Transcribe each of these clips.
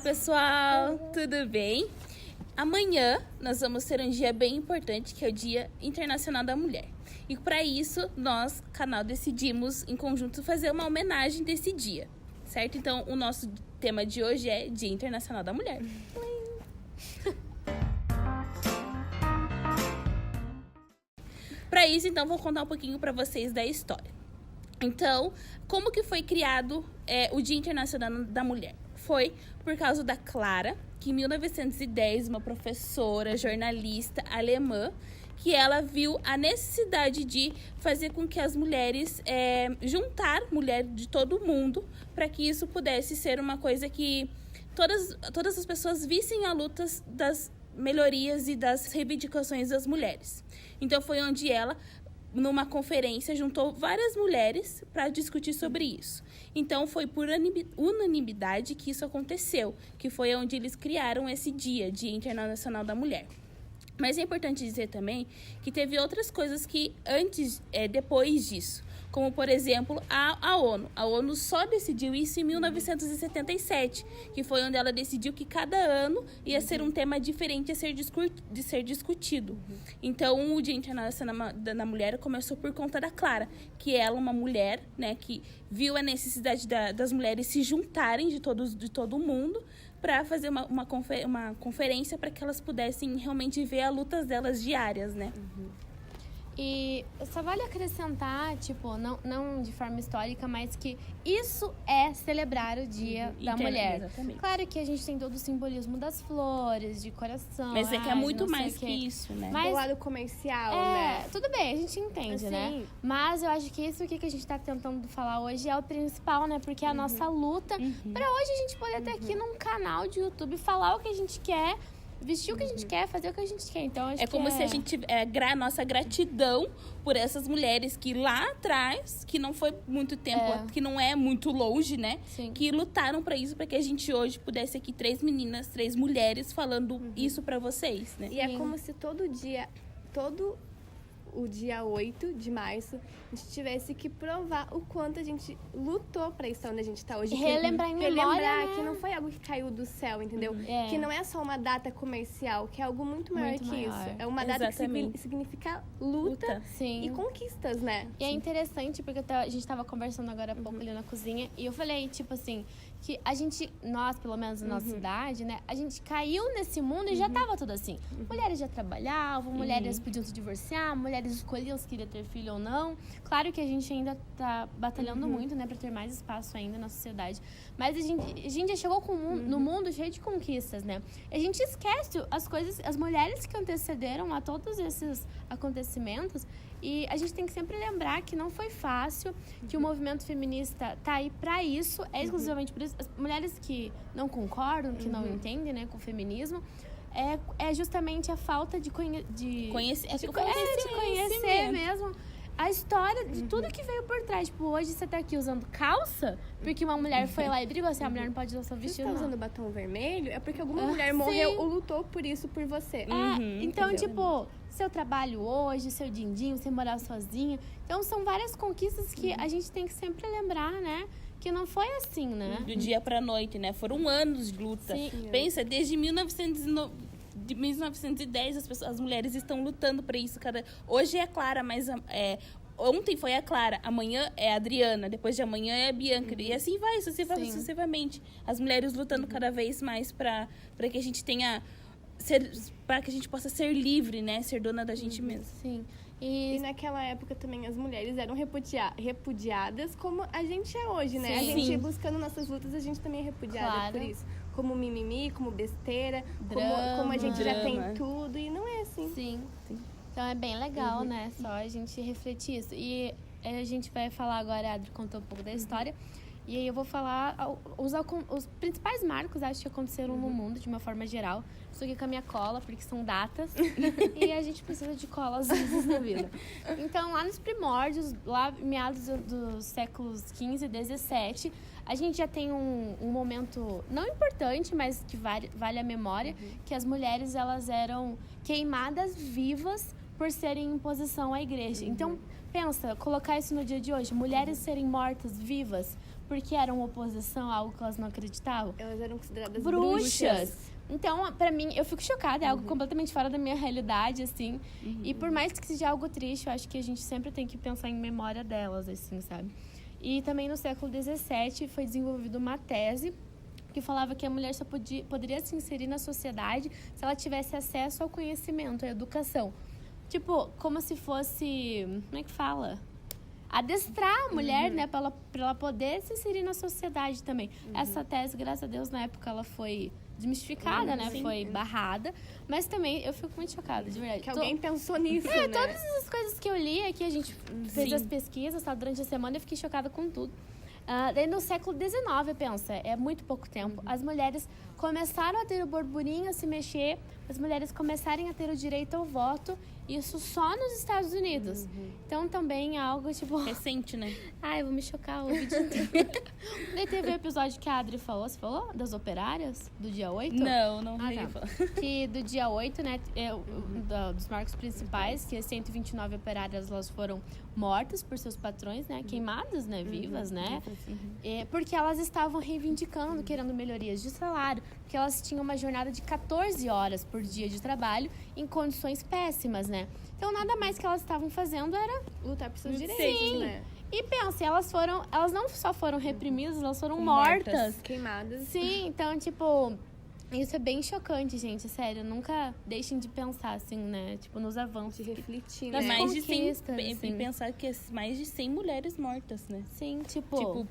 pessoal, tudo bem? Amanhã nós vamos ter um dia bem importante, que é o Dia Internacional da Mulher. E para isso, nós, canal, decidimos em conjunto fazer uma homenagem desse dia, certo? Então, o nosso tema de hoje é Dia Internacional da Mulher. Para isso, então, vou contar um pouquinho para vocês da história. Então, como que foi criado o Dia Internacional da Mulher? Foi por causa da Clara, que em 1910, uma professora, jornalista alemã, que ela viu a necessidade de fazer com que as mulheres, juntar mulheres de todo o mundo, para que isso pudesse ser uma coisa que todas as pessoas vissem a luta das melhorias e das reivindicações das mulheres. Então foi onde ela, numa conferência, juntou várias mulheres para discutir sobre isso. Então foi por unanimidade que isso aconteceu, que foi onde eles criaram esse Dia Internacional da Mulher. Mas é importante dizer também que teve outras coisas que depois disso, como, por exemplo, a ONU. A ONU só decidiu isso em 1977, que foi onde ela decidiu que cada ano ia ser um tema diferente de ser discutido. Então, o Dia Internacional da Mulher começou por conta da Clara, que ela é uma mulher, né, que viu a necessidade das mulheres se juntarem de todo o mundo para fazer uma conferência para que elas pudessem realmente ver as lutas delas diárias, né? E só vale acrescentar, tipo, não de forma histórica, mas que isso é celebrar o Dia da Mulher. Exatamente. Claro que a gente tem todo o simbolismo das flores, de coração. Mas é que é muito mais que isso, né? Mas, o lado comercial, né? Tudo bem, a gente entende, né? Mas eu acho que isso aqui que a gente tá tentando falar hoje é o principal, né? Porque é a nossa luta pra hoje a gente poder ter aqui num canal de YouTube falar o que a gente quer, vestir o que a gente quer, fazer o que a gente quer. Então, acho como se a gente nossa gratidão por essas mulheres que lá atrás, que não foi muito tempo, que não é muito longe, né? Sim. Que lutaram pra isso, pra que a gente hoje pudesse aqui 3 meninas, 3 mulheres falando isso pra vocês, né? E é como se todo o dia 8 de março, a gente tivesse que provar o quanto a gente lutou pra estar onde a gente tá hoje. Relembrar em memória, Relembrar né? que não foi algo que caiu do céu, entendeu? Que não é só uma data comercial, que é algo muito maior que isso. É uma data que significa luta e conquistas, né? E é interessante, porque a gente tava conversando agora há pouco ali na cozinha, e eu falei, tipo assim, que nós, pelo menos na nossa cidade, né, a gente caiu nesse mundo e já tava tudo assim. Mulheres já trabalhavam, mulheres podiam se divorciar, mulheres escolhiam se queria ter filho ou não. Claro que a gente ainda tá batalhando muito, né, pra ter mais espaço ainda na sociedade. Mas a gente já chegou no mundo cheio de conquistas, né? A gente esquece as mulheres que antecederam a todos esses acontecimentos. E a gente tem que sempre lembrar que não foi fácil, que o movimento feminista tá aí pra isso, exclusivamente por isso. As mulheres que não concordam, que não entendem, né, com o feminismo, é justamente a falta de conhecer mesmo a história de tudo que veio por trás. Tipo, hoje você tá aqui usando calça porque uma mulher foi lá e brigou assim, a mulher não pode usar seu vestido. Você tá usando batom vermelho, é porque alguma mulher morreu ou lutou por isso por você. Então, tipo, seu trabalho hoje, seu din-din, você morar sozinha. Então, são várias conquistas que a gente tem que sempre lembrar, né? Que não foi assim, né? Do dia pra noite, né? Foram anos de luta. Pensa, desde 1910 as mulheres estão lutando para isso. Hoje é a Clara, mas ontem foi a Clara, amanhã é a Adriana, depois de amanhã é a Bianca. E assim vai, sucessivamente. As mulheres lutando cada vez mais para que a gente para que a gente possa ser livre, né? Ser dona da gente mesma. Sim. E naquela época também as mulheres eram repudiadas como a gente é hoje, né? A gente buscando nossas lutas, a gente também é repudiada por isso. Como mimimi, como besteira, como a gente já tem tudo. E não é assim. Sim. Então é bem legal, né? Só a gente refletir isso. E a gente vai falar agora, a Adri contou um pouco da história. E aí eu vou falar os principais marcos, acho que aconteceram no mundo, de uma forma geral. Estou aqui com a minha cola, porque são datas. E a gente precisa de cola às vezes na vida. Então, lá nos primórdios, lá meados dos séculos XV e XVII, a gente já tem um momento não importante, mas que vale a memória, que as mulheres elas eram queimadas vivas por serem em oposição à igreja. Então, pensa, colocar isso no dia de hoje, mulheres serem mortas vivas porque eram oposição a algo que elas não acreditavam. Elas eram consideradas bruxas. Então, pra mim, eu fico chocada. É algo completamente fora da minha realidade, assim. E por mais que seja algo triste, eu acho que a gente sempre tem que pensar em memória delas, assim, sabe? E também no século XVII foi desenvolvida uma tese que falava que a mulher só poderia se inserir na sociedade se ela tivesse acesso ao conhecimento, à educação. Tipo, como se fosse... Como é que fala? Adestrar a mulher, né? Pra ela poder se inserir na sociedade também. Essa tese, graças a Deus, na época ela foi desmistificada, né? Foi barrada. Mas também eu fico muito chocada, de verdade. Que alguém pensou nisso, né? Todas as coisas que eu li aqui, a gente fez as pesquisas, tá? Durante a semana eu fiquei chocada com tudo. Daí no século XIX, pensa, é muito pouco tempo, as mulheres começaram a ter o burburinho, a se mexer, as mulheres começarem a ter o direito ao voto, isso só nos Estados Unidos. Então também é algo tipo... Recente, né? Ai, eu vou me chocar o vídeo inteiro. Daí teve o episódio que a Adri falou, você falou? Das operárias? Do dia 8? Não vi. Que do dia 8, né, dos marcos principais, que 129 operárias, elas foram mortas por seus patrões, né, queimadas, né, vivas, né, porque elas estavam reivindicando, querendo melhorias de salário, porque elas tinham uma jornada de 14 horas por dia de trabalho em condições péssimas, né. Então, nada mais que elas estavam fazendo era lutar por seus direitos, né. E pensa, elas não só foram reprimidas, elas foram mortas. Queimadas. Sim, então, tipo... Isso é bem chocante, gente, sério. Nunca deixem de pensar, assim, né? Tipo, nos avanços. De refletir, das né? Mais de 100, assim. pensar que é mais de 100 mulheres mortas, né? Sim, tipo... Tipo,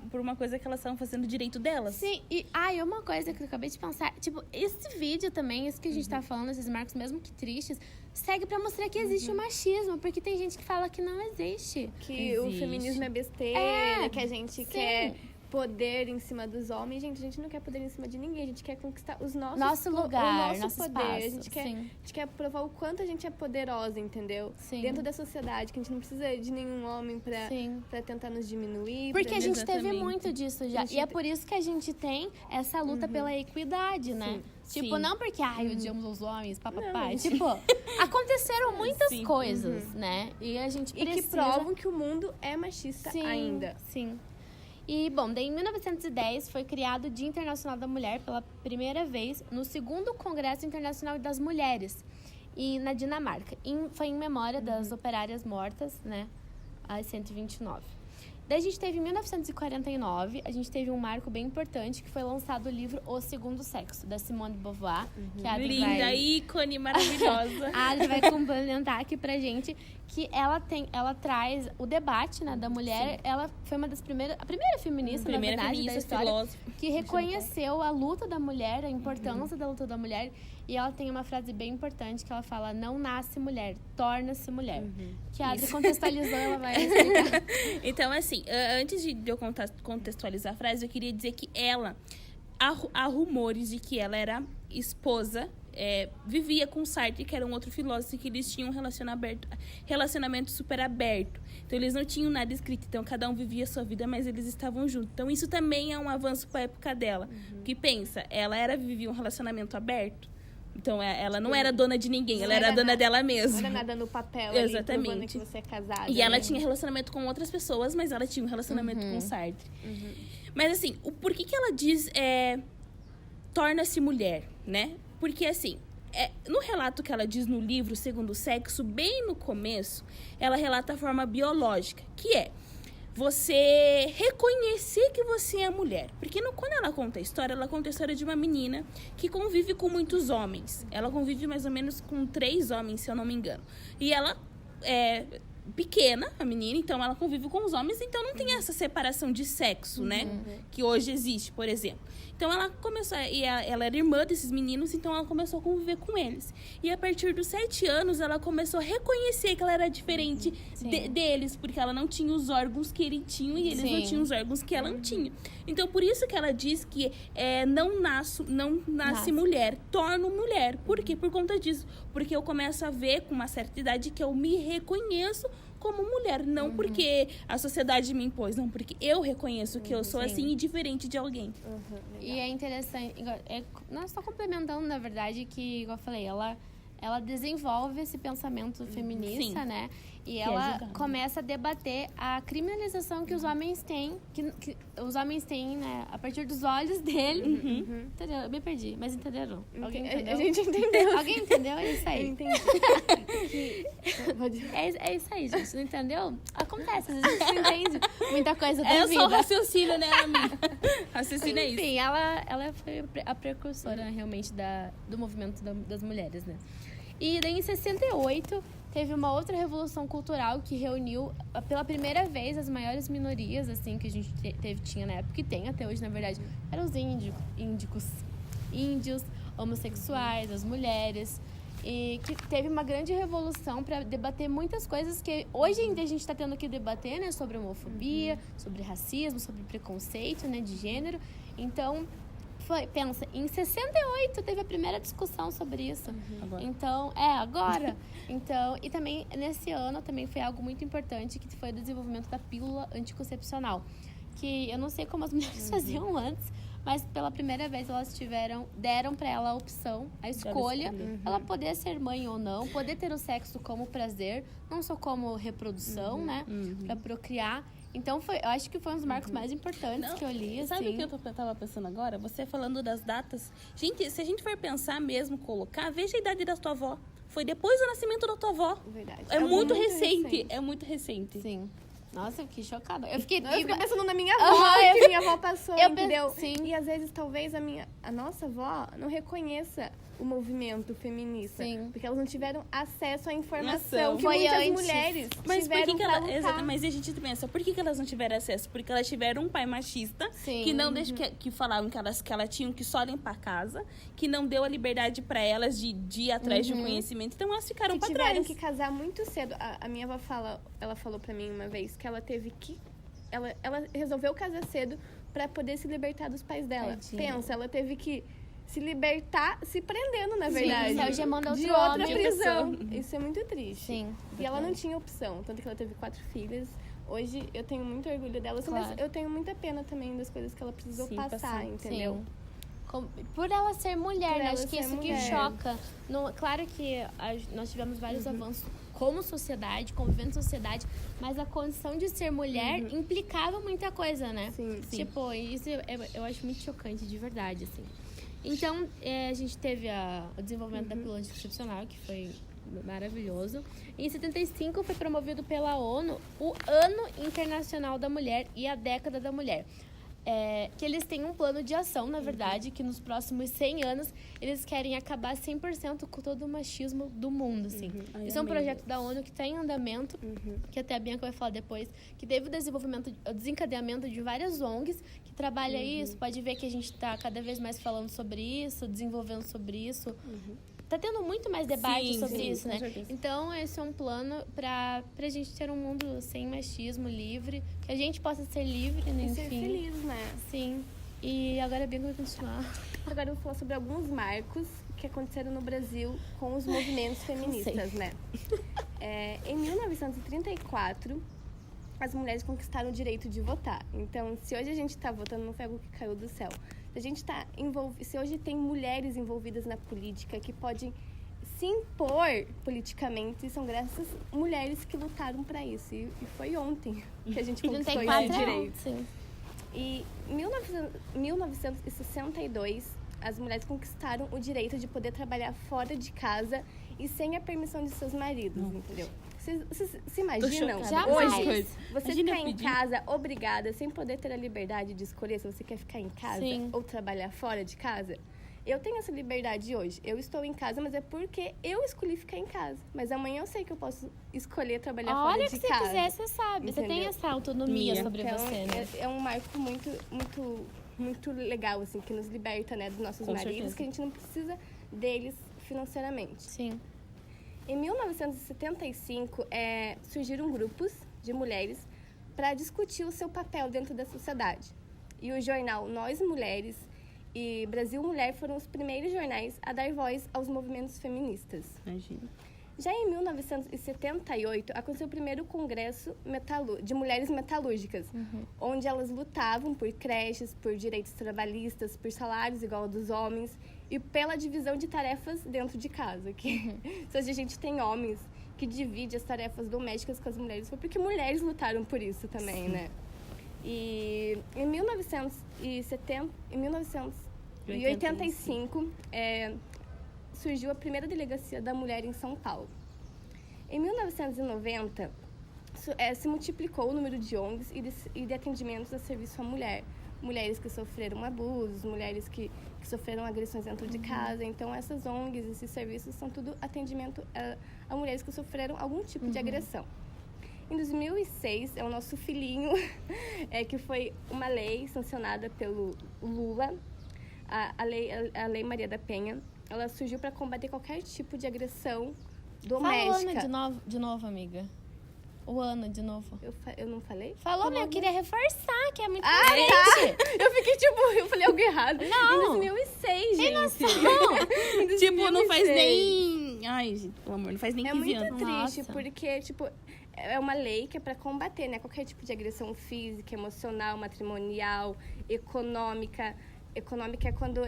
por uma coisa que elas estavam fazendo direito delas. Sim, e uma coisa que eu acabei de pensar, tipo, esse vídeo também, isso que a gente tá falando, esses marcos, mesmo que tristes, segue pra mostrar que existe o machismo, porque tem gente que fala que não existe. Que o feminismo é besteira, que a gente quer poder em cima dos homens. Gente, a gente não quer poder em cima de ninguém, a gente quer conquistar nosso lugar, o nosso poder. Espaço, a gente quer provar o quanto a gente é poderosa, entendeu? Sim. Dentro da sociedade, que a gente não precisa de nenhum homem pra tentar nos diminuir. Porque a gente teve muito disso já. E é por isso que a gente tem essa luta pela equidade, né? Tipo, não porque, odiamos os homens, papapá. Tipo, aconteceram muitas coisas, né? E a gente precisa... E que provam que o mundo é machista ainda. Sim. E, bom, daí em 1910 foi criado o Dia Internacional da Mulher pela primeira vez no 2º Congresso Internacional das Mulheres, na Dinamarca. Foi em memória das operárias mortas, né, as 129. Daí a gente teve em 1949, a gente teve um marco bem importante, que foi lançado o livro O Segundo Sexo, da Simone de Beauvoir. Que a Adri Linda, ícone, maravilhosa. A Adri vai complementar aqui pra gente que ela traz o debate, né, da mulher. Ela foi uma das primeiras, a primeira feminista, na verdade, da história, filósofa, que reconheceu a luta da mulher, a importância da luta da mulher. E ela tem uma frase bem importante que ela fala: não nasce mulher, torna-se mulher. Que a Adri contextualizou, ela vai explicar. Então, assim, antes de eu contextualizar a frase, eu queria dizer que há rumores de que ela era esposa, vivia com Sartre, que era um outro filósofo, que eles tinham um relacionamento super aberto. Então, eles não tinham nada escrito. Então, cada um vivia a sua vida, mas eles estavam juntos. Então, isso também é um avanço para a época dela. Que pensa, ela vivia um relacionamento aberto. Então, ela não era dona de ninguém, ela era dona dela mesma. Não era nada no papel, exatamente, ali, que você é casada. E ela tinha relacionamento com outras pessoas, mas ela tinha um relacionamento com Sartre. Mas, assim, por que ela diz torna-se mulher, né? Porque, assim, no relato que ela diz no livro Segundo Sexo, bem no começo, ela relata a forma biológica, que é você reconhecer que você é mulher. Porque quando ela conta a história de uma menina que convive com muitos homens. Ela convive mais ou menos com 3 homens, se eu não me engano. E ela é pequena, a menina, então ela convive com os homens, então não tem essa separação de sexo, né? Que hoje existe, por exemplo. Então ela começou, ela era irmã desses meninos, então ela começou a conviver com eles. E a partir dos 7 anos, ela começou a reconhecer que ela era diferente deles, porque ela não tinha os órgãos que ele tinha e eles não tinham os órgãos que ela não tinha. Então por isso que ela diz que não nasce mulher, torno mulher. Por quê? Por conta disso. Porque eu começo a ver com uma certa idade que eu me reconheço como mulher, não porque a sociedade me impôs, não, porque eu reconheço que eu sou assim e diferente de alguém. E é interessante, nós só complementando, na verdade, que, igual eu falei, ela desenvolve esse pensamento feminista, né? E ela começa a debater a criminalização que os homens têm, que os homens têm, né, a partir dos olhos dele. Entendeu? Eu me perdi, mas entenderam? Alguém entendeu? A gente entendeu. Alguém entendeu? É isso aí. Eu entendi. É isso aí, gente. Não entendeu? Acontece, a gente não entende muita coisa da vida. É só o raciocínio, né, amiga? Raciocínio é isso. Enfim, ela foi a precursora, realmente, do movimento das mulheres, né? E daí, em 68, teve uma outra revolução cultural que reuniu, pela primeira vez, as maiores minorias, assim, que a gente tinha na época, que tem até hoje, na verdade. Eram os índios, homossexuais, as mulheres. E que teve uma grande revolução para debater muitas coisas que hoje ainda a gente está tendo que debater, né? Sobre homofobia, sobre racismo, sobre preconceito, né? De gênero. Então, pensa, em 68 teve a primeira discussão sobre isso. Agora. Então, agora. Então, e também, nesse ano, também foi algo muito importante, que foi o desenvolvimento da pílula anticoncepcional. Que eu não sei como as mulheres faziam antes, mas pela primeira vez elas deram para ela a opção, a escolha, ela poder ser mãe ou não, poder ter o sexo como prazer, não só como reprodução, né? Para procriar. Então, eu acho que foi um dos marcos mais importantes que eu li. Sabe o que eu tava pensando agora? Você falando das datas. Gente, se a gente for pensar mesmo, colocar, veja a idade da tua avó. Foi depois do nascimento da tua avó. Verdade. É muito recente. É muito recente. Sim. Nossa, eu fiquei chocada. Eu fiquei pensando na minha avó, que minha avó passou, entendeu? Sim. E às vezes, talvez, a nossa avó não reconheça o movimento feminista. Sim. Porque elas não tiveram acesso à informação que foi muitas antes. mulheres Mas por tiveram que pra lutar. mas a gente pensa, por que elas não tiveram acesso? Porque elas tiveram um pai machista, Sim. que não deixa, que falavam que elas tinham que só limpar a casa, que não deu a liberdade pra elas de ir atrás de um conhecimento, então elas ficaram que pra tiveram trás. que casar muito cedo. A minha avó falou pra mim uma vez que ela teve que... Ela resolveu casar cedo pra poder se libertar dos pais dela. Tadinha. Pensa, ela teve que se libertar se prendendo, na verdade. se algemando de outro outra homem. prisão. Isso é muito triste. Sim. E ela não tinha opção, tanto que ela teve 4 filhas. Hoje eu tenho muito orgulho dela, Claro. mas eu tenho muita pena também das coisas que ela precisou passar, entendeu? Sim. Por ela ser mulher, Por né? ela Acho que ser isso que mulher. choca. Claro que nós tivemos vários avanços como sociedade, convivendo em sociedade, mas a condição de ser mulher implicava muita coisa, né? Sim. Tipo, isso eu acho muito chocante, de verdade, assim. Então, a gente teve o desenvolvimento da pílula anticoncepcional, que foi maravilhoso. Em 75 foi promovido pela ONU o Ano Internacional da Mulher e a Década da Mulher. Que eles têm um plano de ação, na verdade, que nos próximos 100 anos eles querem acabar 100% com todo o machismo do mundo, assim. Isso é um projeto da ONU que está em andamento, que até a Bianca vai falar depois, que teve o desencadeamento de várias ONGs que trabalham isso. Pode ver que a gente está cada vez mais falando sobre isso, desenvolvendo sobre isso. Tá tendo muito mais debate sobre isso, né? Então, esse é um plano pra gente ter um mundo sem machismo, livre. Que a gente possa ser livre, né? E Enfim. ser feliz, né? Sim. E agora a Bianca vai continuar. Agora eu vou falar sobre alguns marcos que aconteceram no Brasil com os movimentos feministas, né? Em 1934, as mulheres conquistaram o direito de votar. Então, se hoje a gente tá votando, não foi algo que caiu do céu. Se hoje tem mulheres envolvidas na política que podem se impor politicamente, são graças a mulheres que lutaram para isso. E foi ontem que a gente conquistou esse direito. Sim. E em 1962, as mulheres conquistaram o direito de poder trabalhar fora de casa e sem a permissão de seus maridos, entendeu? Vocês se imaginam? Hoje, você ficar em casa obrigada, sem poder ter a liberdade de escolher se você quer ficar em casa ou trabalhar fora de casa? Eu tenho essa liberdade hoje. Eu estou em casa, mas é porque eu escolhi ficar em casa. Mas amanhã eu sei que eu posso escolher trabalhar fora de casa. Olha, se você quiser, você sabe. Entendeu? Você tem essa autonomia sobre você, né? É um marco muito legal, assim, que nos liberta, né, dos nossos maridos, que a gente não precisa deles financeiramente. Sim. Em 1975, surgiram grupos de mulheres para discutir o seu papel dentro da sociedade. E o jornal Nós Mulheres e Brasil Mulher foram os primeiros jornais a dar voz aos movimentos feministas. Imagina. Já em 1978, aconteceu o primeiro congresso de mulheres metalúrgicas, onde elas lutavam por creches, por direitos trabalhistas, por salários igual ao dos homens e pela divisão de tarefas dentro de casa. Que se hoje a gente tem homens que divide as tarefas domésticas com as mulheres, foi porque mulheres lutaram por isso também, Sim. né? E em 1985, surgiu a primeira delegacia da mulher em São Paulo. Em 1990, se multiplicou o número de ONGs e de atendimentos a serviço à mulher. Mulheres que sofreram abusos, mulheres que sofreram agressões dentro de casa. Então, essas ONGs, esses serviços, são tudo atendimento a mulheres que sofreram algum tipo de agressão. Em 2006, é o nosso filhinho, que foi uma lei sancionada pelo Lula, a Lei Maria da Penha. Ela surgiu para combater qualquer tipo de agressão doméstica. Fala o ano de novo, amiga. O ano de novo. Eu não falei? Falou, mas eu queria reforçar, que é muito recente. Tá. Eu fiquei eu falei algo errado. Não. Em 2006, gente. Tem noção. Tipo, não faz nem... Ai, gente, pelo amor, não faz nem 15 anos. É muito triste, porque, é uma lei que é para combater, né? Qualquer tipo de agressão física, emocional, matrimonial, econômica. Econômica é quando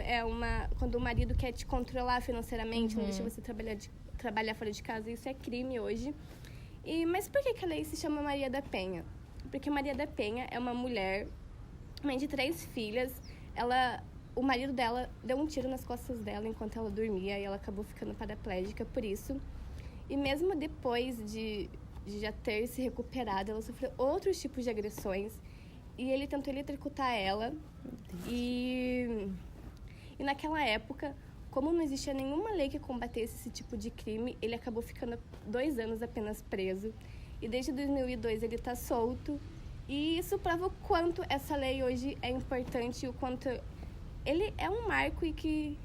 o marido quer te controlar financeiramente, não deixa você trabalhar fora de casa. Isso é crime hoje. Mas por que a lei se chama Maria da Penha? Porque Maria da Penha é uma mulher, mãe de 3 filhas. O marido dela deu um tiro nas costas dela enquanto ela dormia e ela acabou ficando paraplégica por isso. E mesmo depois de já ter se recuperado, ela sofreu outros tipos de agressões. E ele tentou eletrocutar ela. E naquela época, como não existia nenhuma lei que combatesse esse tipo de crime, ele acabou ficando 2 anos apenas preso. E desde 2002 ele está solto. E isso prova o quanto essa lei hoje é importante, o quanto ele é um marco e que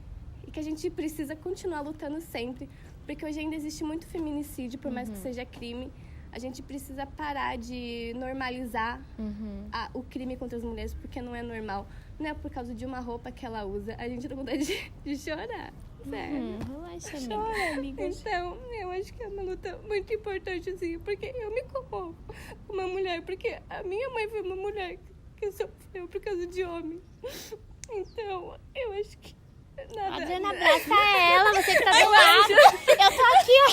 a gente precisa continuar lutando sempre. Porque hoje ainda existe muito feminicídio, por mais que seja crime. A gente precisa parar de normalizar o crime contra as mulheres, porque não é normal. Não é por causa de uma roupa que ela usa. A gente tem vontade de chorar. Sério. Relaxa, amiga. Chora, amiga. Então, eu acho que é uma luta muito importante, assim, porque eu me comovo como uma mulher, porque a minha mãe foi uma mulher que sofreu por causa de homem. Então, eu acho que nada. Adriana, abraça ela, você que tá do lado. Eu tô aqui, ó,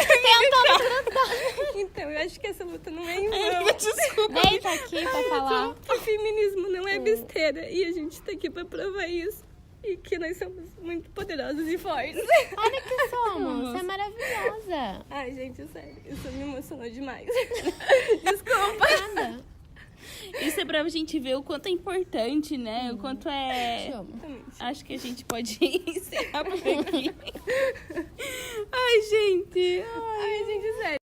tentando grudar. Então, eu acho que essa luta não é em vão. Desculpa. Deita aqui pra falar. O feminismo não é besteira. E a gente tá aqui pra provar isso. E que nós somos muito poderosas e fortes. Olha que somos. Você é maravilhosa. Ai, gente, sério. Isso me emocionou demais. Desculpa. Nada. Isso é pra gente ver o quanto é importante, né? O quanto é... Te amo. Acho que a gente pode encerrar por aqui. Ai, gente. Ai, gente, sério.